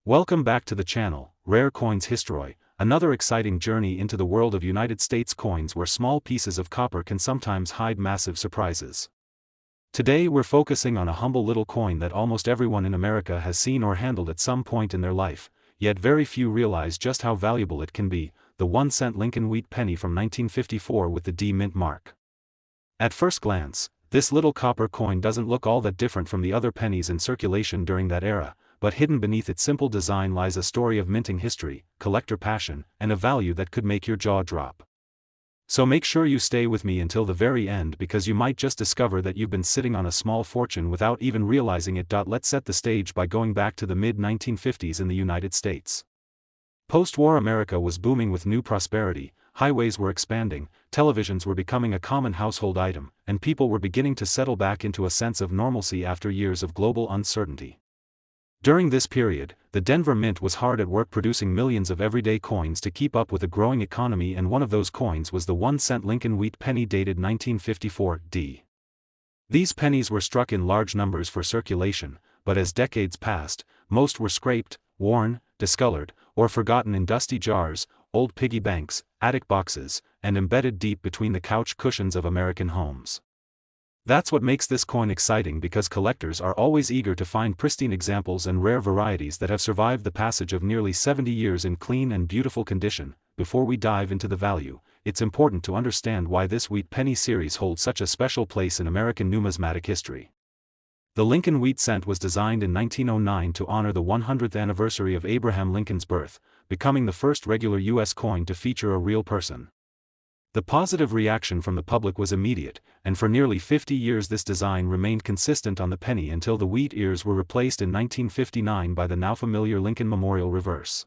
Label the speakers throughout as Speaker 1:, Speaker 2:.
Speaker 1: Welcome back to the channel, Rare Coins History, another exciting journey into the world of United States coins where small pieces of copper can sometimes hide massive surprises. Today we're focusing on a humble little coin that almost everyone in America has seen or handled at some point in their life, yet very few realize just how valuable it can be, the 1-cent Lincoln Wheat Penny from 1954 with the D mint mark. At first glance, this little copper coin doesn't look all that different from the other pennies in circulation during that era, but hidden beneath its simple design lies a story of minting history, collector passion, and a value that could make your jaw drop. So make sure you stay with me until the very end because you might just discover that you've been sitting on a small fortune without even realizing it. Let's set the stage by going back to the mid-1950s in the United States. Post-war America was booming with new prosperity, highways were expanding, televisions were becoming a common household item, and people were beginning to settle back into a sense of normalcy after years of global uncertainty. During this period, the Denver Mint was hard at work producing millions of everyday coins to keep up with a growing economy, and one of those coins was the 1-cent Lincoln Wheat Penny dated 1954 D. These pennies were struck in large numbers for circulation, but as decades passed, most were scraped, worn, discolored, or forgotten in dusty jars, old piggy banks, attic boxes, and embedded deep between the couch cushions of American homes. That's what makes this coin exciting, because collectors are always eager to find pristine examples and rare varieties that have survived the passage of nearly 70 years in clean and beautiful condition. Before we dive into the value, it's important to understand why this Wheat Penny series holds such a special place in American numismatic history. The Lincoln Wheat Cent was designed in 1909 to honor the 100th anniversary of Abraham Lincoln's birth, becoming the first regular U.S. coin to feature a real person. The positive reaction from the public was immediate, and for nearly 50 years this design remained consistent on the penny until the wheat ears were replaced in 1959 by the now familiar Lincoln Memorial reverse.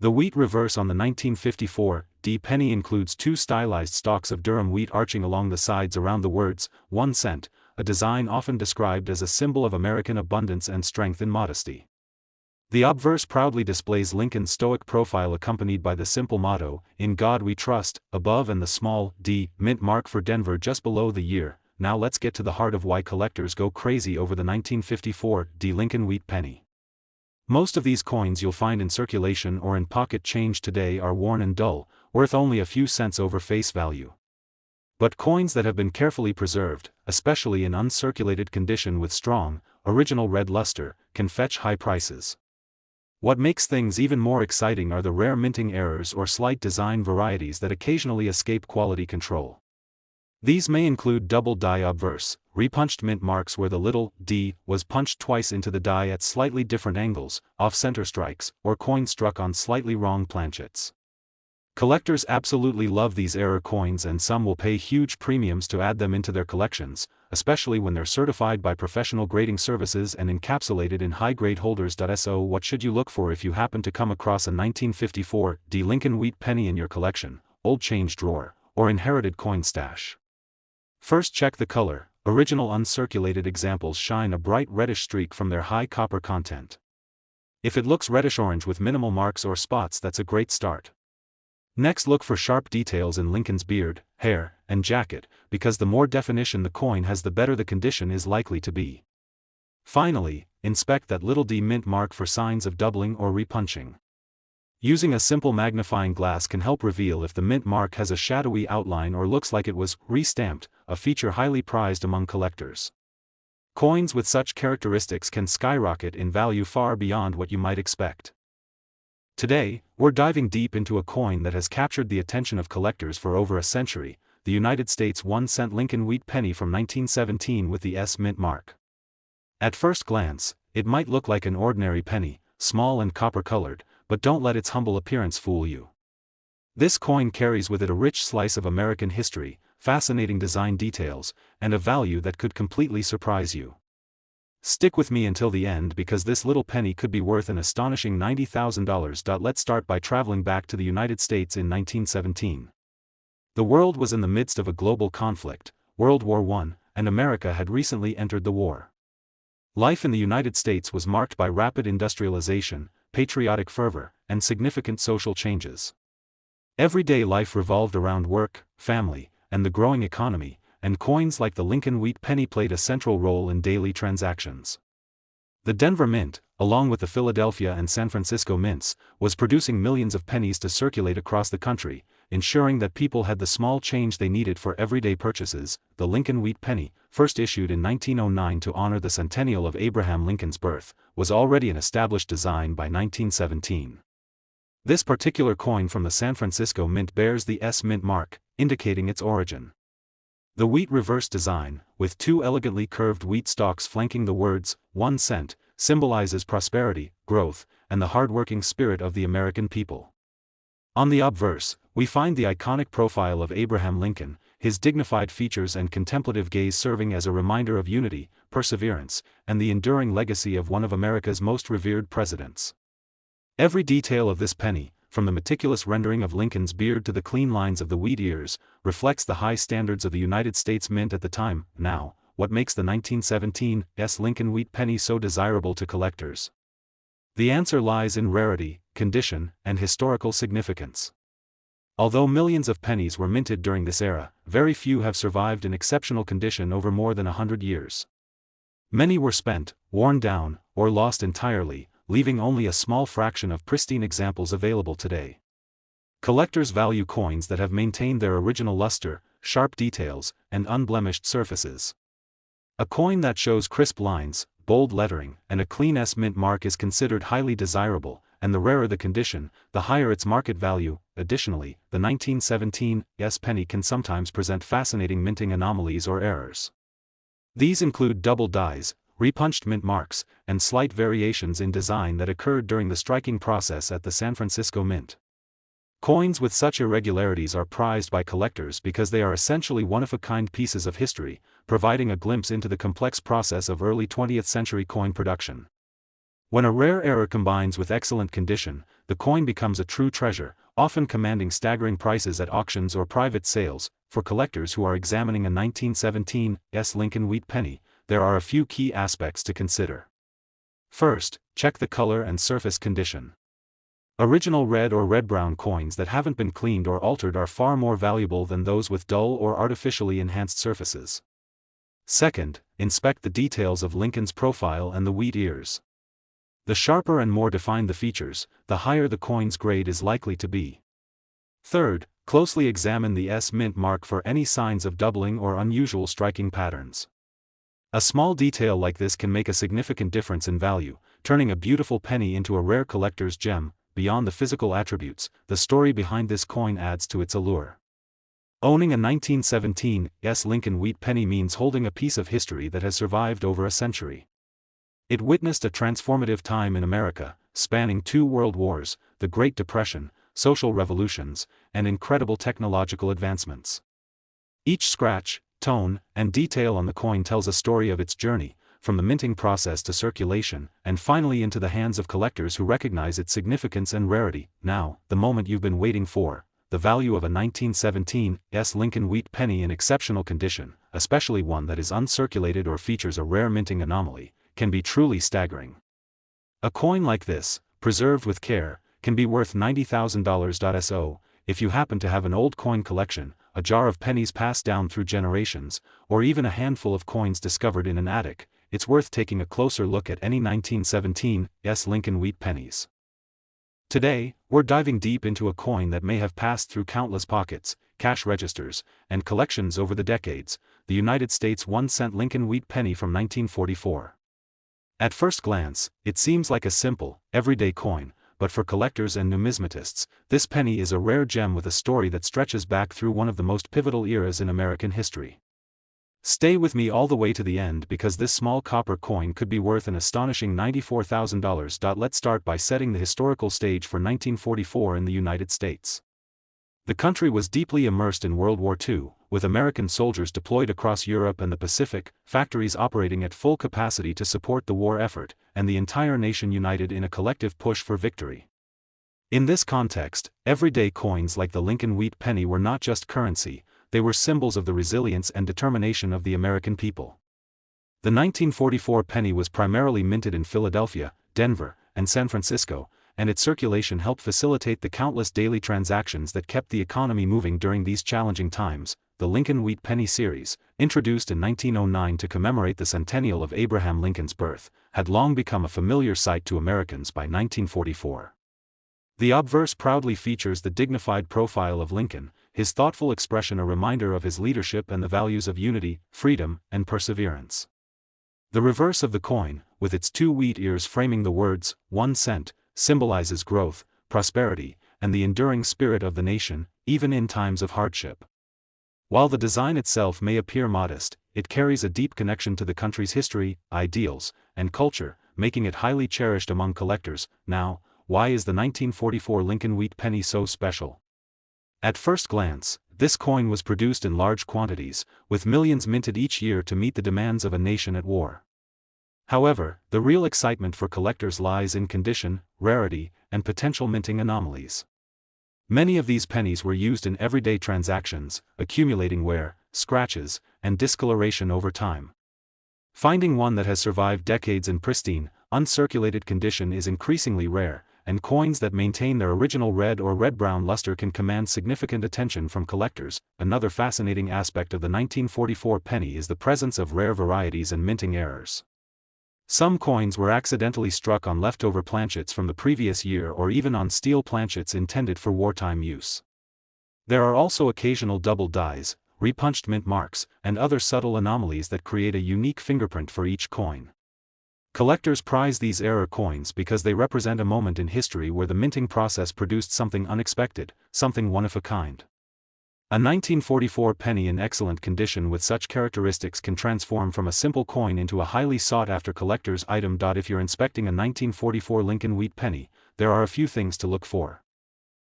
Speaker 1: The wheat reverse on the 1954 D penny includes two stylized stalks of durum wheat arching along the sides around the words, 1 cent, a design often described as a symbol of American abundance and strength in modesty. The obverse proudly displays Lincoln's stoic profile accompanied by the simple motto, "In God We Trust," above, and the small D mint mark for Denver just below the year. Now let's get to the heart of why collectors go crazy over the 1954 D Lincoln Wheat Penny. Most of these coins you'll find in circulation or in pocket change today are worn and dull, worth only a few cents over face value. But coins that have been carefully preserved, especially in uncirculated condition with strong, original red luster, can fetch high prices. What makes things even more exciting are the rare minting errors or slight design varieties that occasionally escape quality control. These may include double die obverse, repunched mint marks where the little d was punched twice into the die at slightly different angles, off-center strikes, or coins struck on slightly wrong planchets. Collectors absolutely love these error coins, and some will pay huge premiums to add them into their collections, especially when they're certified by professional grading services and encapsulated in high-grade holders. So what should you look for if you happen to come across a 1954 D Lincoln Wheat Penny in your collection, old change drawer, or inherited coin stash? First, check the color. Original uncirculated examples shine a bright reddish streak from their high copper content. If it looks reddish-orange with minimal marks or spots, that's a great start. Next, look for sharp details in Lincoln's beard, hair, and jacket, because the more definition the coin has, the better the condition is likely to be. Finally, inspect that little D mint mark for signs of doubling or repunching. Using a simple magnifying glass can help reveal if the mint mark has a shadowy outline or looks like it was re-stamped, a feature highly prized among collectors. Coins with such characteristics can skyrocket in value far beyond what you might expect. Today, we're diving deep into a coin that has captured the attention of collectors for over a century, the United States 1-cent Lincoln Wheat Penny from 1917 with the S mint mark. At first glance, it might look like an ordinary penny, small and copper-colored, but don't let its humble appearance fool you. This coin carries with it a rich slice of American history, fascinating design details, and a value that could completely surprise you. Stick with me until the end because this little penny could be worth an astonishing $90,000. Let's start by traveling back to the United States in 1917. The world was in the midst of a global conflict, World War I, and America had recently entered the war. Life in the United States was marked by rapid industrialization, patriotic fervor, and significant social changes. Everyday life revolved around work, family, and the growing economy, and coins like the Lincoln Wheat Penny played a central role in daily transactions. The Denver Mint, along with the Philadelphia and San Francisco mints, was producing millions of pennies to circulate across the country, ensuring that people had the small change they needed for everyday purchases. The Lincoln Wheat Penny, first issued in 1909 to honor the centennial of Abraham Lincoln's birth, was already an established design by 1917. This particular coin from the San Francisco Mint bears the S Mint mark, indicating its origin. The wheat reverse design, with two elegantly curved wheat stalks flanking the words, 1 cent, symbolizes prosperity, growth, and the hard-working spirit of the American people. On the obverse, we find the iconic profile of Abraham Lincoln, his dignified features and contemplative gaze serving as a reminder of unity, perseverance, and the enduring legacy of one of America's most revered presidents. Every detail of this penny, from the meticulous rendering of Lincoln's beard to the clean lines of the wheat ears, reflects the high standards of the United States Mint at the time. Now, what makes the 1917 Lincoln Wheat Penny so desirable to collectors? The answer lies in rarity, condition, and historical significance. Although millions of pennies were minted during this era, very few have survived in exceptional condition over more than 100 years. Many were spent, worn down, or lost entirely, leaving only a small fraction of pristine examples available today. Collectors value coins that have maintained their original luster, sharp details, and unblemished surfaces. A coin that shows crisp lines, bold lettering, and a clean S Mint mark is considered highly desirable, and the rarer the condition, the higher its market value. Additionally, the 1917 S penny can sometimes present fascinating minting anomalies or errors. These include double dies, repunched mint marks, and slight variations in design that occurred during the striking process at the San Francisco Mint. Coins with such irregularities are prized by collectors because they are essentially one-of-a-kind pieces of history, providing a glimpse into the complex process of early 20th century coin production. When a rare error combines with excellent condition, the coin becomes a true treasure, often commanding staggering prices at auctions or private sales. For collectors who are examining a 1917 Lincoln Wheat Penny, there are a few key aspects to consider. First, check the color and surface condition. Original red or red-brown coins that haven't been cleaned or altered are far more valuable than those with dull or artificially enhanced surfaces. Second, inspect the details of Lincoln's profile and the wheat ears. The sharper and more defined the features, the higher the coin's grade is likely to be. Third, closely examine the S Mint mark for any signs of doubling or unusual striking patterns. A small detail like this can make a significant difference in value, turning a beautiful penny into a rare collector's gem. Beyond the physical attributes, the story behind this coin adds to its allure. Owning a 1917 Lincoln Wheat Penny means holding a piece of history that has survived over a century. It witnessed a transformative time in America, spanning 2 world wars, the Great Depression, social revolutions, and incredible technological advancements. Each scratch, tone, and detail on the coin tells a story of its journey, from the minting process to circulation, and finally into the hands of collectors who recognize its significance and rarity. Now, the moment you've been waiting for: the value of a 1917 Lincoln Wheat Penny in exceptional condition, especially one that is uncirculated or features a rare minting anomaly, can be truly staggering. A coin like this, preserved with care, can be worth $90,000. So, if you happen to have an old coin collection, a jar of pennies passed down through generations, or even a handful of coins discovered in an attic, it's worth taking a closer look at any 1917 Lincoln Wheat Pennies. Today, we're diving deep into a coin that may have passed through countless pockets, cash registers, and collections over the decades: the United States 1-cent Lincoln Wheat Penny from 1944. At first glance, it seems like a simple, everyday coin, but for collectors and numismatists, this penny is a rare gem with a story that stretches back through one of the most pivotal eras in American history. Stay with me all the way to the end because this small copper coin could be worth an astonishing $94,000. Let's start by setting the historical stage for 1944 in the United States. The country was deeply immersed in World War II, with American soldiers deployed across Europe and the Pacific, factories operating at full capacity to support the war effort, and the entire nation united in a collective push for victory. In this context, everyday coins like the Lincoln Wheat Penny were not just currency, they were symbols of the resilience and determination of the American people. The 1944 penny was primarily minted in Philadelphia, Denver, and San Francisco, and its circulation helped facilitate the countless daily transactions that kept the economy moving during these challenging times. The Lincoln Wheat Penny series, introduced in 1909 to commemorate the centennial of Abraham Lincoln's birth, had long become a familiar sight to Americans by 1944. The obverse proudly features the dignified profile of Lincoln, his thoughtful expression a reminder of his leadership and the values of unity, freedom, and perseverance. The reverse of the coin, with its two wheat ears framing the words, 1 cent, symbolizes growth, prosperity, and the enduring spirit of the nation, even in times of hardship. While the design itself may appear modest, it carries a deep connection to the country's history, ideals, and culture, making it highly cherished among collectors. Now, why is the 1944 Lincoln Wheat Penny so special? At first glance, this coin was produced in large quantities, with millions minted each year to meet the demands of a nation at war. However, the real excitement for collectors lies in condition, rarity, and potential minting anomalies. Many of these pennies were used in everyday transactions, accumulating wear, scratches, and discoloration over time. Finding one that has survived decades in pristine, uncirculated condition is increasingly rare, and coins that maintain their original red or red-brown luster can command significant attention from collectors. Another fascinating aspect of the 1944 penny is the presence of rare varieties and minting errors. Some coins were accidentally struck on leftover planchets from the previous year or even on steel planchets intended for wartime use. There are also occasional double dies, repunched mint marks, and other subtle anomalies that create a unique fingerprint for each coin. Collectors prize these error coins because they represent a moment in history where the minting process produced something unexpected, something one of a kind. A 1944 penny in excellent condition with such characteristics can transform from a simple coin into a highly sought-after collector's item. If you're inspecting a 1944 Lincoln Wheat Penny, there are a few things to look for.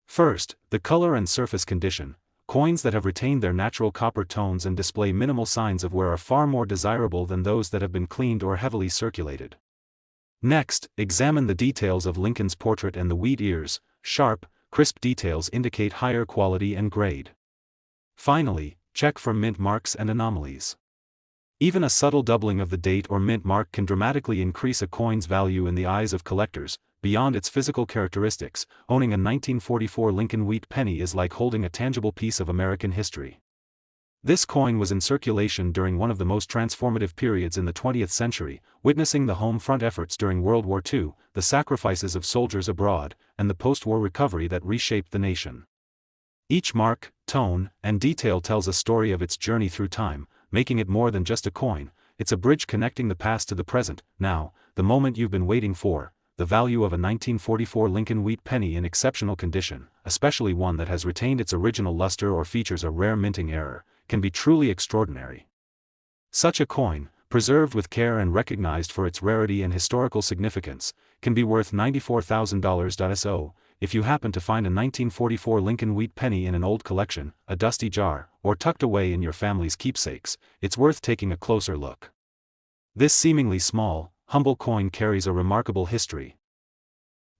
Speaker 1: First, the color and surface condition. Coins that have retained their natural copper tones and display minimal signs of wear are far more desirable than those that have been cleaned or heavily circulated. Next, examine the details of Lincoln's portrait and the wheat ears. Sharp, crisp details indicate higher quality and grade. Finally, check for mint marks and anomalies. Even a subtle doubling of the date or mint mark can dramatically increase a coin's value in the eyes of collectors. Beyond its physical characteristics, owning a 1944 Lincoln Wheat Penny is like holding a tangible piece of American history. This coin was in circulation during one of the most transformative periods in the 20th century, witnessing the home front efforts during World War II, the sacrifices of soldiers abroad, and the post-war recovery that reshaped the nation. Each mark, tone, and detail tells a story of its journey through time, making it more than just a coin. It's a bridge connecting the past to the present. Now, the moment you've been waiting for. The value of a 1944 Lincoln Wheat Penny in exceptional condition, especially one that has retained its original luster or features a rare minting error, can be truly extraordinary. Such a coin, preserved with care and recognized for its rarity and historical significance, can be worth $94,000. So, if you happen to find a 1944 Lincoln Wheat Penny in an old collection, a dusty jar, or tucked away in your family's keepsakes, it's worth taking a closer look. This seemingly small, humble coin carries a remarkable history.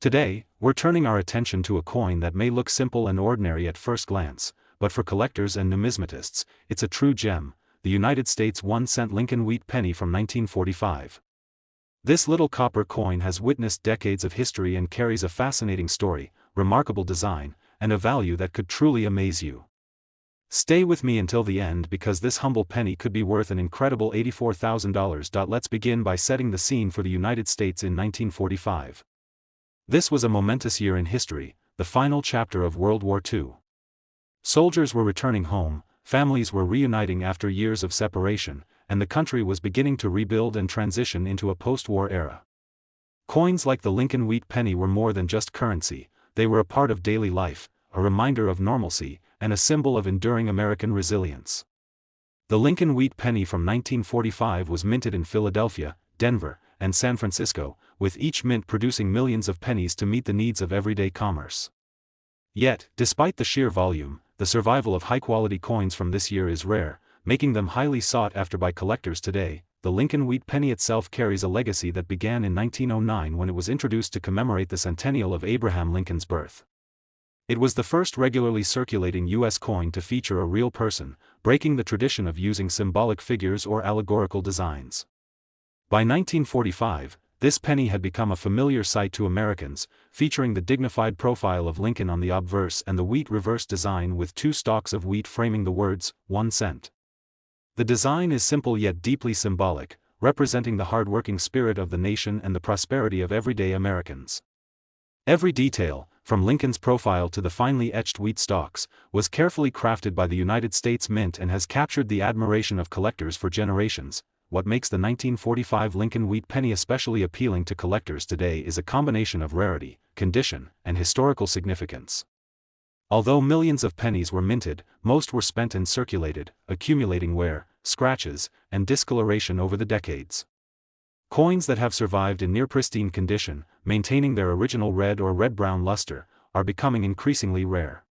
Speaker 1: Today, we're turning our attention to a coin that may look simple and ordinary at first glance, but for collectors and numismatists, it's a true gem, the United States 1-cent Lincoln Wheat Penny from 1945. This little copper coin has witnessed decades of history and carries a fascinating story, remarkable design, and a value that could truly amaze you. Stay with me until the end because this humble penny could be worth an incredible $84,000. Let's begin by setting the scene for the United States in 1945. This was a momentous year in history, the final chapter of World War II. Soldiers were returning home, families were reuniting after years of separation, and the country was beginning to rebuild and transition into a post-war era. Coins like the Lincoln Wheat Penny were more than just currency, they were a part of daily life, a reminder of normalcy, and a symbol of enduring American resilience. The Lincoln Wheat Penny from 1945 was minted in Philadelphia, Denver, and San Francisco, with each mint producing millions of pennies to meet the needs of everyday commerce. Yet, despite the sheer volume, the survival of high-quality coins from this year is rare, making them highly sought after by collectors today. The Lincoln Wheat Penny itself carries a legacy that began in 1909 when it was introduced to commemorate the centennial of Abraham Lincoln's birth. It was the first regularly circulating U.S. coin to feature a real person, breaking the tradition of using symbolic figures or allegorical designs. By 1945, this penny had become a familiar sight to Americans, featuring the dignified profile of Lincoln on the obverse and the wheat reverse design with two stalks of wheat framing the words, 1 cent. The design is simple yet deeply symbolic, representing the hard-working spirit of the nation and the prosperity of everyday Americans. Every detail, from Lincoln's profile to the finely etched wheat stalks, was carefully crafted by the United States Mint and has captured the admiration of collectors for generations. What makes the 1945 Lincoln Wheat Penny especially appealing to collectors today is a combination of rarity, condition, and historical significance. Although millions of pennies were minted, most were spent and circulated, accumulating wear, scratches, and discoloration over the decades. Coins that have survived in near-pristine condition, maintaining their original red or red-brown luster, are becoming increasingly rare.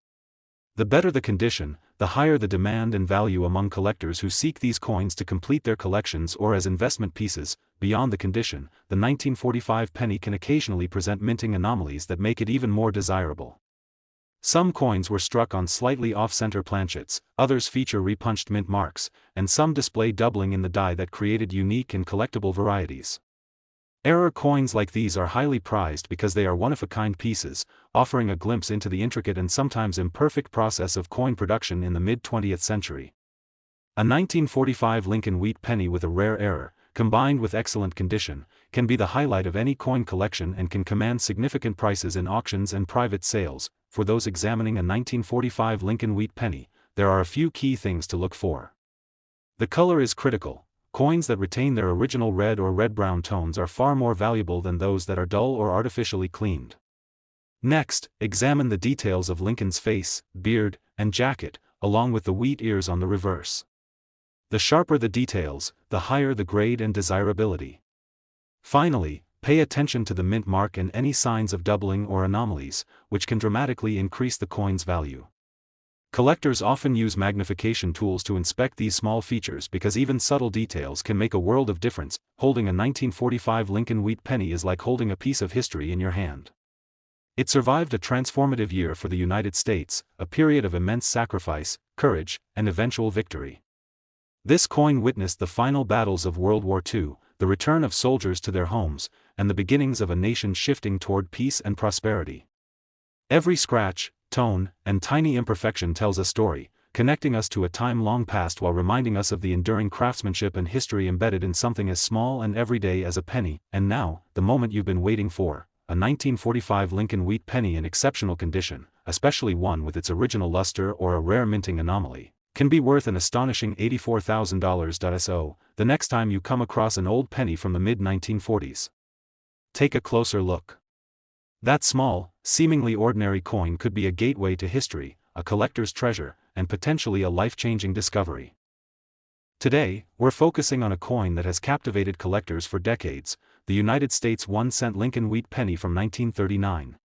Speaker 1: The better the condition, the higher the demand and value among collectors who seek these coins to complete their collections or as investment pieces. Beyond the condition, the 1945 penny can occasionally present minting anomalies that make it even more desirable. Some coins were struck on slightly off-center planchets, others feature repunched mint marks, and some display doubling in the die that created unique and collectible varieties. Error coins like these are highly prized because they are one-of-a-kind pieces, offering a glimpse into the intricate and sometimes imperfect process of coin production in the mid-20th century. A 1945 Lincoln Wheat Penny with a rare error, combined with excellent condition, can be the highlight of any coin collection and can command significant prices in auctions and private sales. For those examining a 1945 Lincoln Wheat Penny, there are a few key things to look for. The color is critical. Coins that retain their original red or red-brown tones are far more valuable than those that are dull or artificially cleaned. Next, examine the details of Lincoln's face, beard, and jacket, along with the wheat ears on the reverse. The sharper the details, the higher the grade and desirability. Finally, pay attention to the mint mark and any signs of doubling or anomalies, which can dramatically increase the coin's value. Collectors often use magnification tools to inspect these small features because even subtle details can make a world of difference. Holding a 1945 Lincoln Wheat Penny is like holding a piece of history in your hand. It survived a transformative year for the United States, a period of immense sacrifice, courage, and eventual victory. This coin witnessed the final battles of World War II, the return of soldiers to their homes, and the beginnings of a nation shifting toward peace and prosperity. Every scratch, tone, and tiny imperfection tells a story, connecting us to a time long past while reminding us of the enduring craftsmanship and history embedded in something as small and everyday as a penny. And now, the moment you've been waiting for, a 1945 Lincoln Wheat Penny in exceptional condition, especially one with its original luster or a rare minting anomaly, can be worth an astonishing $84,000. So, the next time you come across an old penny from the mid-1940s, take a closer look. That small, seemingly ordinary coin could be a gateway to history, a collector's treasure, and potentially a life-changing discovery. Today, we're focusing on a coin that has captivated collectors for decades, the United States 1-cent Lincoln Wheat Penny from 1939.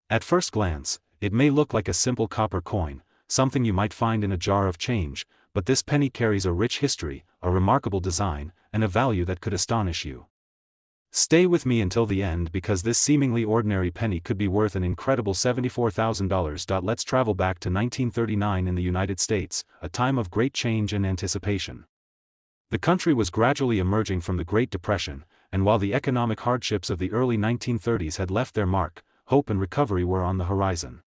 Speaker 1: At first glance, it may look like a simple copper coin, something you might find in a jar of change, but this penny carries a rich history, a remarkable design, and a value that could astonish you. Stay with me until the end because this seemingly ordinary penny could be worth an incredible $74,000. Let's travel back to 1939 in the United States, a time of great change and anticipation. The country was gradually emerging from the Great Depression, and while the economic hardships of the early 1930s had left their mark, hope and recovery were on the horizon.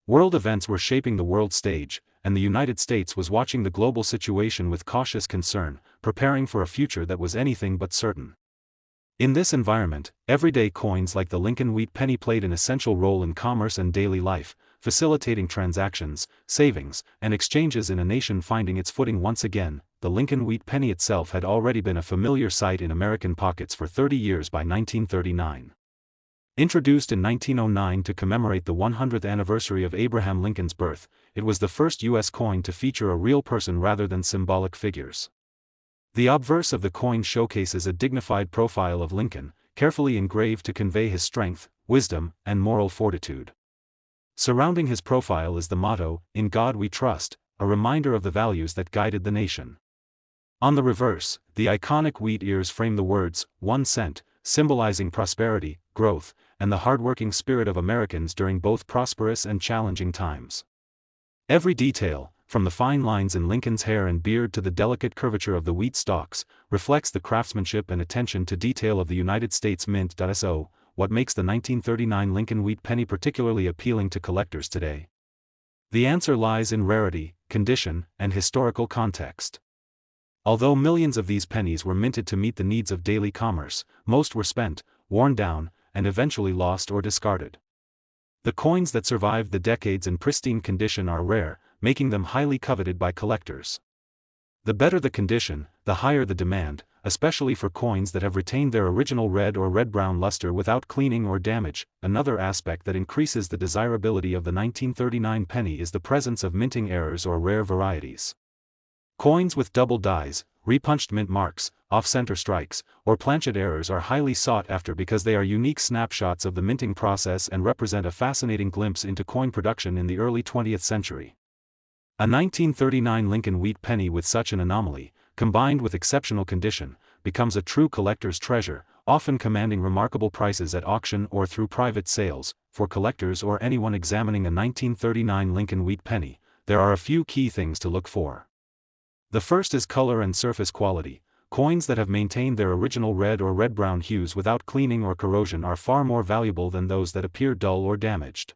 Speaker 1: World events were shaping the world stage, and the United States was watching the global situation with cautious concern, preparing for a future that was anything but certain. In this environment, everyday coins like the Lincoln Wheat Penny played an essential role in commerce and daily life, facilitating transactions, savings, and exchanges in a nation finding its footing once again. The Lincoln Wheat Penny itself had already been a familiar sight in American pockets for 30 years by 1939. Introduced in 1909 to commemorate the 100th anniversary of Abraham Lincoln's birth, it was the first U.S. coin to feature a real person rather than symbolic figures. The obverse of the coin showcases a dignified profile of Lincoln, carefully engraved to convey his strength, wisdom, and moral fortitude. Surrounding his profile is the motto, "In God We Trust," a reminder of the values that guided the nation. On the reverse, the iconic wheat ears frame the words, 1 cent, symbolizing prosperity, growth, and the hardworking spirit of Americans during both prosperous and challenging times. Every detail, from the fine lines in Lincoln's hair and beard to the delicate curvature of the wheat stalks, reflects the craftsmanship and attention to detail of the United States Mint. So, what makes the 1939 Lincoln Wheat Penny particularly appealing to collectors today? The answer lies in rarity, condition, and historical context. Although millions of these pennies were minted to meet the needs of daily commerce, most were spent, worn down, and eventually lost or discarded. The coins that survived the decades in pristine condition are rare, making them highly coveted by collectors. The better the condition, the higher the demand, especially for coins that have retained their original red or red-brown luster without cleaning or damage. Another aspect that increases the desirability of the 1939 penny is the presence of minting errors or rare varieties. Coins with double dies, repunched mint marks, off-center strikes, or planchet errors are highly sought after because they are unique snapshots of the minting process and represent a fascinating glimpse into coin production in the early 20th century. A 1939 Lincoln Wheat penny with such an anomaly, combined with exceptional condition, becomes a true collector's treasure, often commanding remarkable prices at auction or through private sales. For collectors or anyone examining a 1939 Lincoln Wheat penny, there are a few key things to look for. The first is color and surface quality. Coins that have maintained their original red or red-brown hues without cleaning or corrosion are far more valuable than those that appear dull or damaged.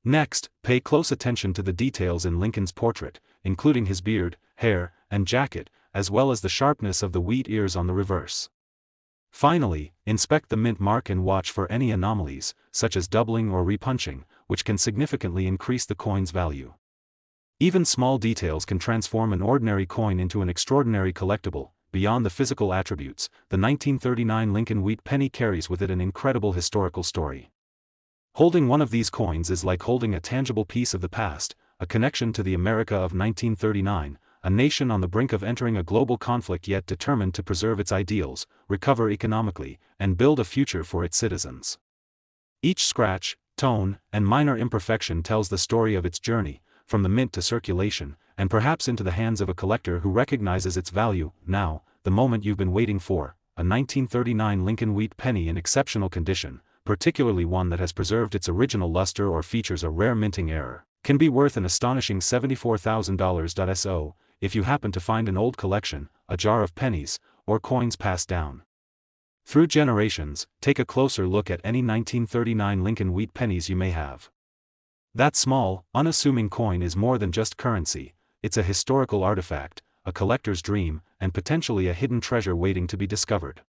Speaker 1: Next, pay close attention to the details in Lincoln's portrait, including his beard, hair, and jacket, as well as the sharpness of the wheat ears on the reverse. Finally, inspect the mint mark and watch for any anomalies, such as doubling or repunching, which can significantly increase the coin's value. Even small details can transform an ordinary coin into an extraordinary collectible. Beyond the physical attributes, the 1939 Lincoln Wheat penny carries with it an incredible historical story. Holding one of these coins is like holding a tangible piece of the past, a connection to the America of 1939, a nation on the brink of entering a global conflict yet determined to preserve its ideals, recover economically, and build a future for its citizens. Each scratch, tone, and minor imperfection tells the story of its journey, from the mint to circulation, and perhaps into the hands of a collector who recognizes its value. Now, the moment you've been waiting for, a 1939 Lincoln Wheat penny in exceptional condition, particularly one that has preserved its original luster or features a rare minting error, can be worth an astonishing $74,000. So, if you happen to find an old collection, a jar of pennies, or coins passed down through generations, take a closer look at any 1939 Lincoln Wheat pennies you may have. That small, unassuming coin is more than just currency, it's a historical artifact, a collector's dream, and potentially a hidden treasure waiting to be discovered.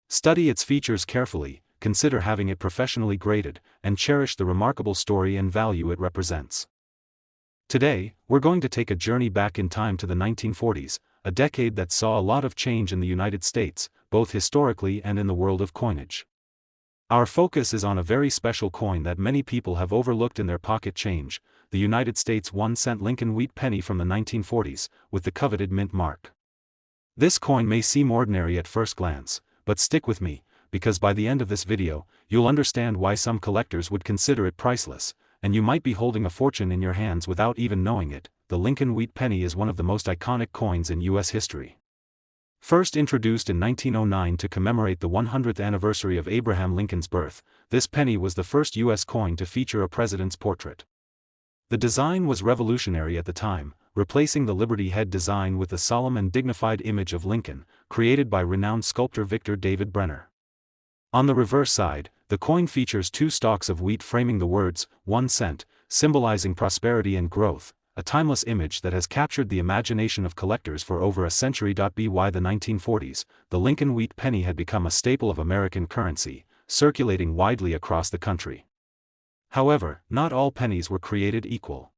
Speaker 1: Study its features carefully, consider having it professionally graded, and cherish the remarkable story and value it represents. Today, we're going to take a journey back in time to the 1940s, a decade that saw a lot of change in the United States, both historically and in the world of coinage. Our focus is on a very special coin that many people have overlooked in their pocket change, the United States 1-cent Lincoln Wheat penny from the 1940s, with the coveted mint mark. This coin may seem ordinary at first glance, but stick with me, because by the end of this video, you'll understand why some collectors would consider it priceless, and you might be holding a fortune in your hands without even knowing it. The Lincoln Wheat penny is one of the most iconic coins in U.S. history. First introduced in 1909 to commemorate the 100th anniversary of Abraham Lincoln's birth, this penny was the first U.S. coin to feature a president's portrait. The design was revolutionary at the time, replacing the Liberty Head design with the solemn and dignified image of Lincoln, created by renowned sculptor Victor David Brenner. On the reverse side, the coin features two stalks of wheat framing the words, 1 cent, symbolizing prosperity and growth, a timeless image that has captured the imagination of collectors for over a century. By the 1940s, the Lincoln Wheat penny had become a staple of American currency, circulating widely across the country. However, not all pennies were created equal.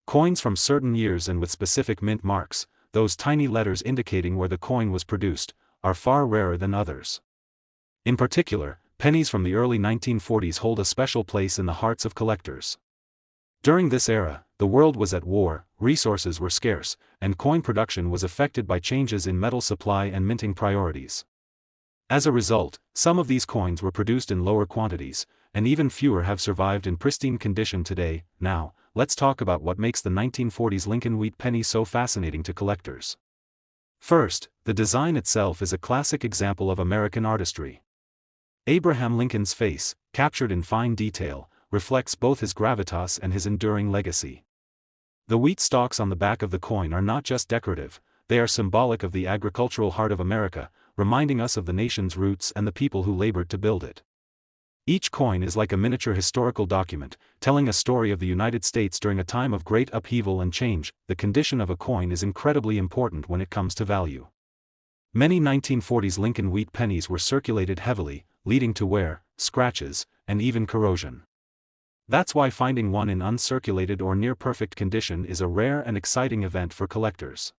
Speaker 1: Coins from certain years and with specific mint marks, those tiny letters indicating where the coin was produced, are far rarer than others. In particular, pennies from the early 1940s hold a special place in the hearts of collectors. During this era, the world was at war, resources were scarce, and coin production was affected by changes in metal supply and minting priorities. As a result, some of these coins were produced in lower quantities, and even fewer have survived in pristine condition today. Now, let's talk about what makes the 1940s Lincoln Wheat penny so fascinating to collectors. First, the design itself is a classic example of American artistry. Abraham Lincoln's face, captured in fine detail, reflects both his gravitas and his enduring legacy. The wheat stalks on the back of the coin are not just decorative, they are symbolic of the agricultural heart of America, reminding us of the nation's roots and the people who labored to build it. Each coin is like a miniature historical document, telling a story of the United States during a time of great upheaval and change. The condition of a coin is incredibly important when it comes to value. Many 1940s Lincoln wheat pennies were circulated heavily, leading to wear, scratches, and even corrosion. That's why finding one in uncirculated or near-perfect condition is a rare and exciting event for collectors.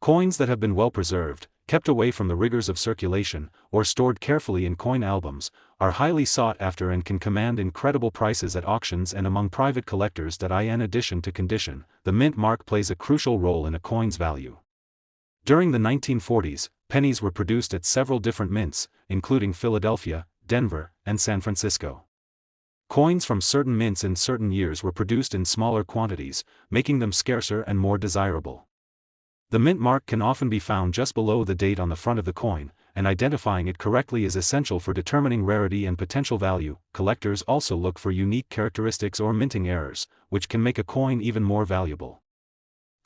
Speaker 1: Coins that have been well preserved, kept away from the rigors of circulation, or stored carefully in coin albums, are highly sought after and can command incredible prices at auctions and among private collectors. In addition to condition, the mint mark plays a crucial role in a coin's value. During the 1940s, pennies were produced at several different mints, including Philadelphia, Denver, and San Francisco. Coins from certain mints in certain years were produced in smaller quantities, making them scarcer and more desirable. The mint mark can often be found just below the date on the front of the coin, and identifying it correctly is essential for determining rarity and potential value. Collectors also look for unique characteristics or minting errors, which can make a coin even more valuable.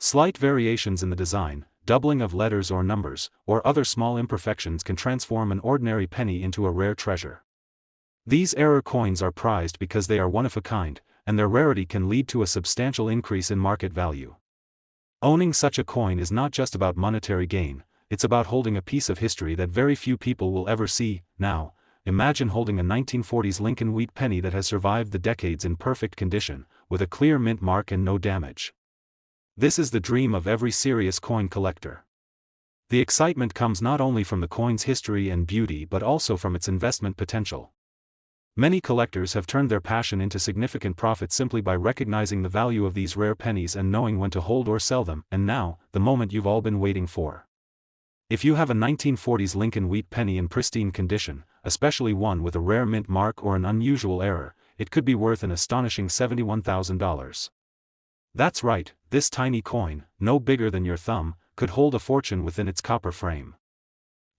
Speaker 1: Slight variations in the design, doubling of letters or numbers, or other small imperfections can transform an ordinary penny into a rare treasure. These error coins are prized because they are one of a kind, and their rarity can lead to a substantial increase in market value. Owning such a coin is not just about monetary gain, it's about holding a piece of history that very few people will ever see. Now, imagine holding a 1940s Lincoln wheat penny that has survived the decades in perfect condition, with a clear mint mark and no damage. This is the dream of every serious coin collector. The excitement comes not only from the coin's history and beauty but also from its investment potential. Many collectors have turned their passion into significant profit simply by recognizing the value of these rare pennies and knowing when to hold or sell them. And now, the moment you've all been waiting for. If you have a 1940s Lincoln wheat penny in pristine condition, especially one with a rare mint mark or an unusual error, it could be worth an astonishing $71,000. That's right, this tiny coin, no bigger than your thumb, could hold a fortune within its copper frame.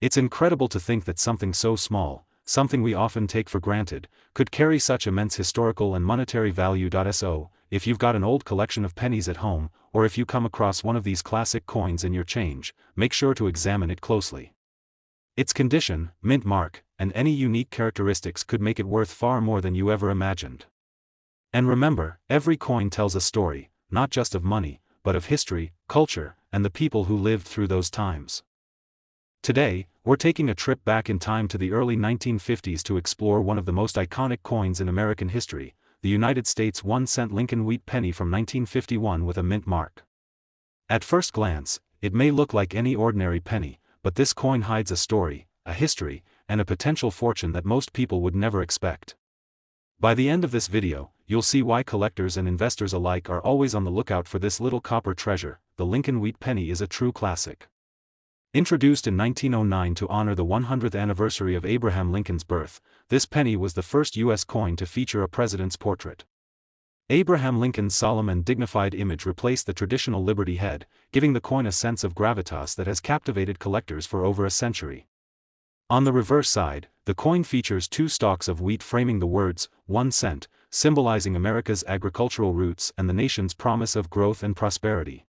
Speaker 1: It's incredible to think that something so small, something we often take for granted, could carry such immense historical and monetary value. So, if you've got an old collection of pennies at home, or if you come across one of these classic coins in your change, make sure to examine it closely. Its condition, mint mark, and any unique characteristics could make it worth far more than you ever imagined. And remember, every coin tells a story, not just of money, but of history, culture, and the people who lived through those times. Today, we're taking a trip back in time to the early 1950s to explore one of the most iconic coins in American history, the United States 1-cent Lincoln wheat penny from 1951 with a mint mark. At first glance, it may look like any ordinary penny, but this coin hides a story, a history, and a potential fortune that most people would never expect. By the end of this video, you'll see why collectors and investors alike are always on the lookout for this little copper treasure. The Lincoln wheat penny is a true classic. Introduced in 1909 to honor the 100th anniversary of Abraham Lincoln's birth, this penny was the first U.S. coin to feature a president's portrait. Abraham Lincoln's solemn and dignified image replaced the traditional Liberty head, giving the coin a sense of gravitas that has captivated collectors for over a century. On the reverse side, the coin features two stalks of wheat framing the words, 1 cent, symbolizing America's agricultural roots and the nation's promise of growth and prosperity.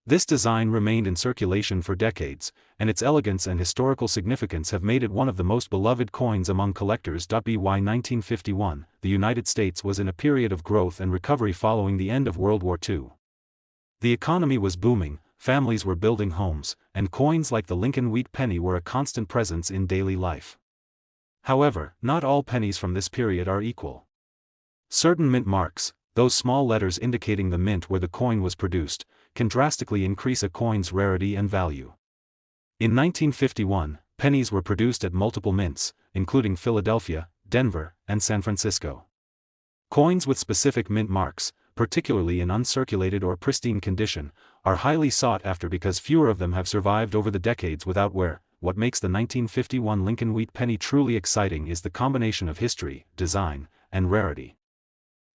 Speaker 1: This design remained in circulation for decades, and its elegance and historical significance have made it one of the most beloved coins among collectors. By 1951, the United States was in a period of growth and recovery following the end of World War II. The economy was booming, families were building homes, and coins like the Lincoln wheat penny were a constant presence in daily life. However, not all pennies from this period are equal. Certain mint marks, those small letters indicating the mint where the coin was produced, can drastically increase a coin's rarity and value. In 1951, pennies were produced at multiple mints, including Philadelphia, Denver, and San Francisco. Coins with specific mint marks, particularly in uncirculated or pristine condition, are highly sought after because fewer of them have survived over the decades without wear. What makes the 1951 Lincoln wheat penny truly exciting is the combination of history, design, and rarity.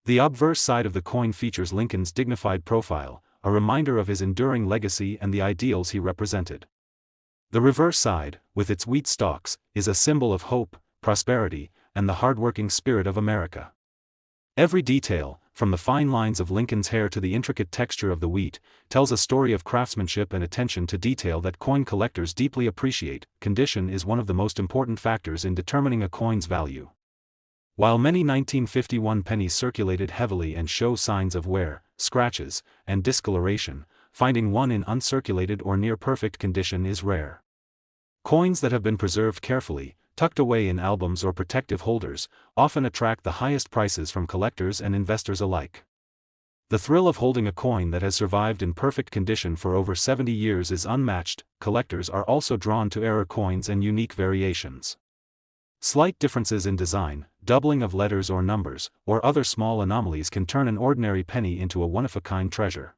Speaker 1: The obverse side of the coin features Lincoln's dignified profile, a reminder of his enduring legacy and the ideals he represented. The reverse side, with its wheat stalks, is a symbol of hope, prosperity, and the hard-working spirit of America. Every detail, from the fine lines of Lincoln's hair to the intricate texture of the wheat, tells a story of craftsmanship and attention to detail that coin collectors deeply appreciate. Condition is one of the most important factors in determining a coin's value. While many 1951 pennies circulated heavily and show signs of wear, scratches, and discoloration, finding one in uncirculated or near-perfect condition is rare. Coins that have been preserved carefully, tucked away in albums or protective holders, often attract the highest prices from collectors and investors alike. The thrill of holding a coin that has survived in perfect condition for over 70 years is unmatched. Collectors are also drawn to error coins and unique variations. Slight differences in design, doubling of letters or numbers, or other small anomalies can turn an ordinary penny into a one-of-a-kind treasure.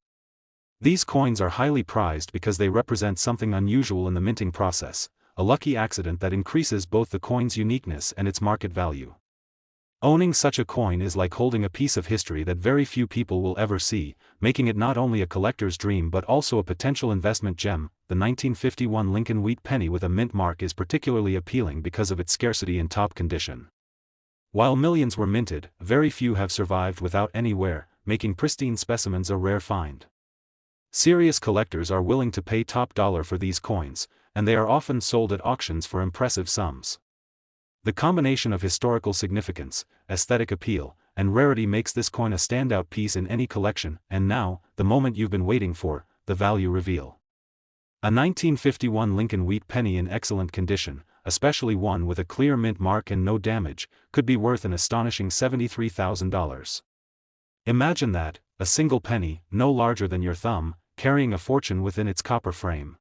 Speaker 1: These coins are highly prized because they represent something unusual in the minting process, a lucky accident that increases both the coin's uniqueness and its market value. Owning such a coin is like holding a piece of history that very few people will ever see, making it not only a collector's dream but also a potential investment gem. The 1951 Lincoln Wheat Penny with a mint mark is particularly appealing because of its scarcity in top condition. While millions were minted, very few have survived without any wear, making pristine specimens a rare find. Serious collectors are willing to pay top dollar for these coins, and they are often sold at auctions for impressive sums. The combination of historical significance, aesthetic appeal, and rarity makes this coin a standout piece in any collection. And now, the moment you've been waiting for, the value reveal. A 1951 Lincoln Wheat Penny in excellent condition, especially one with a clear mint mark and no damage, could be worth an astonishing $73,000. Imagine that, a single penny, no larger than your thumb, carrying a fortune within its copper frame.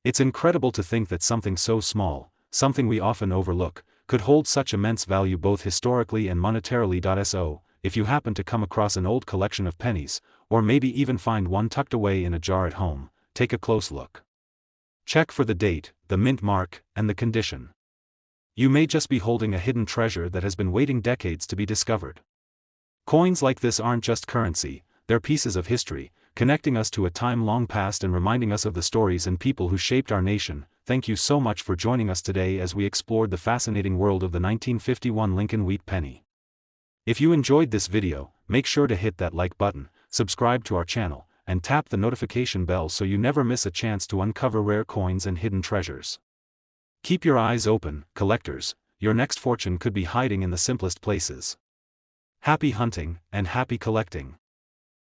Speaker 1: It's incredible to think that something so small, something we often overlook, could hold such immense value both historically and monetarily. So, if you happen to come across an old collection of pennies, or maybe even find one tucked away in a jar at home, take a close look. Check for the date, the mint mark, and the condition. You may just be holding a hidden treasure that has been waiting decades to be discovered. Coins like this aren't just currency, they're pieces of history, connecting us to a time long past and reminding us of the stories and people who shaped our nation. Thank you so much for joining us today as we explored the fascinating world of the 1951 Lincoln Wheat Penny. If you enjoyed this video, make sure to hit that like button, subscribe to our channel, and tap the notification bell so you never miss a chance to uncover rare coins and hidden treasures. Keep your eyes open, collectors, your next fortune could be hiding in the simplest places. Happy hunting, and happy collecting.